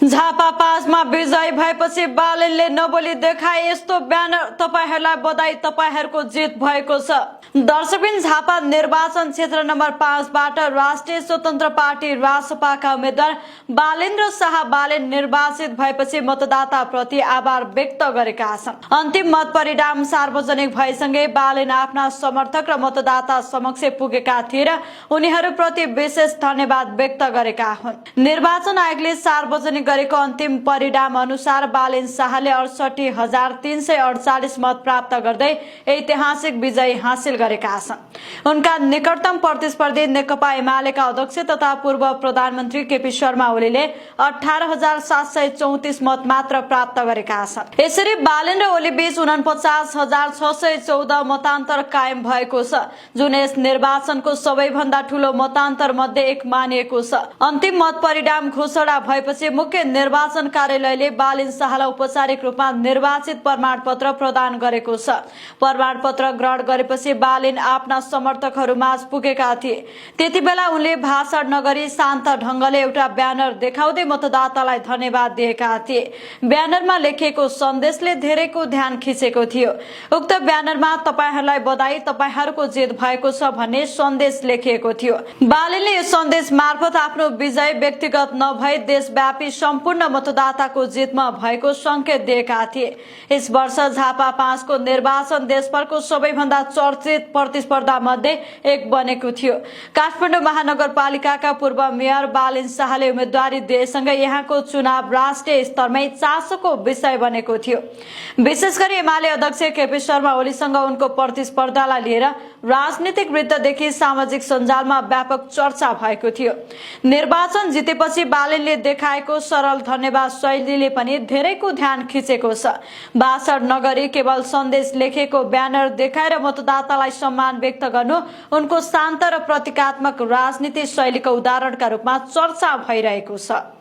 झापा पाँचमा विजयी भएपछि बालनले नबोली देखाए यस्तो ब्यानर। तपाईहरुलाई बधाई, तपाईहरुको जित भएको छ। दर्शकबिन, झापा निर्वाचन क्षेत्र नम्बर 5 बाट राष्ट्रिय स्वतन्त्र पार्टी रासपाका उम्मेद्वार बालेन्द्र शाह बालेन निर्वाचित भएपछि मतदाता प्रति आभार व्यक्त गरेका छन्। अन्तिम मत परिणाम सार्वजनिक भएसँगै बालेन आफ्ना समर्थक र मतदाता समक्ष पुगेका थिए र उनीहरुप्रति विशेष धन्यवाद व्यक्त गरेका हुन्। निर्वाचन आयोगले सार्वजनिक गरेको अन्तिम परिणाम अनुसार बालेन शाहले 68,348 मत प्राप्त गर्दै ऐतिहासिक विजय हासिल गरेका छन्। उनका निकटतम प्रतिस्पर्धी नेकपा एमालेका अध्यक्ष तथा पूर्व प्रधानमन्त्री केपी शर्मा ओलीले 18,734 मत मात्र प्राप्त गरेका छन्। यसरी बालेन र ओली बीच 49,614 मतान्तर कायम भएको छ, जुन यस निर्वाचनको सबैभन्दा ठूलो मतान्तर मध्ये एक मानिएको छ। अन्तिम मत परिणाम घोषणा भएपछि मुख्य निर्वाचन कार्यालयले बालेन शाहलाई औपचारिक रूपमा निर्वाचित प्रमाणपत्र प्रदान गरेको छ। प्रमाणपत्र ग्रहण गरेपछि बालेन आफ्ना समर्थकहरूमाझ पुगेका थिए। त्यतिबेला उनले भाषण नगरी शान्त ढंगले एउटा ब्यानर देखाउँदै मतदातालाई धन्यवाद दिएका थिए। ब्यानरमा लेखिएको सन्देशले धेरैको ध्यान खिचेको थियो। उक्त ब्यानरमा तपाईहरुलाई बधाई, तपाईहरुको जित भएको छ भन्ने सन्देश लेखिएको थियो। बालेनले यो सन्देश मार्फत आफ्नो विजय व्यक्तिगत नभई देशव्यापी सम्पूर्ण मतदाताको जितमा भएको संकेत दिएका थिए। यस वर्ष झापा 5 को निर्वाचन देशभरको सबैभन्दा चर्चित प्रतिस्पर्धा मध्ये एक बनेको थियो। काठमाडौँ महानगरपालिकाका पूर्व मेयर बालेन शाहले उम्मेदवारी दिएसँगै यहाँको चुनाव राष्ट्रिय स्तरमै चासोको विषय बनेको थियो। विशेष गरी एमाले अध्यक्ष केपी शर्मा ओलीसँग उनको प्रतिस्पर्धालाई लिएर राजनीतिक वृत्तदेखि सामाजिक सञ्जालमा व्यापक चर्चा भएको थियो। निर्वाचन जितेपछि बालेनले देखाएको सरल धन्यवाद शैलीले पनि धेरैको ध्यान खिचेको छ। भाषण नगरी केवल सन्देश लेखेको ब्यानर देखाएर मतदातालाई सम्मान व्यक्त गर्नु उनको शान्त र प्रतीकात्मक राजनीति शैलीको उदाहरणका रूपमा चर्चा भइरहेको छ।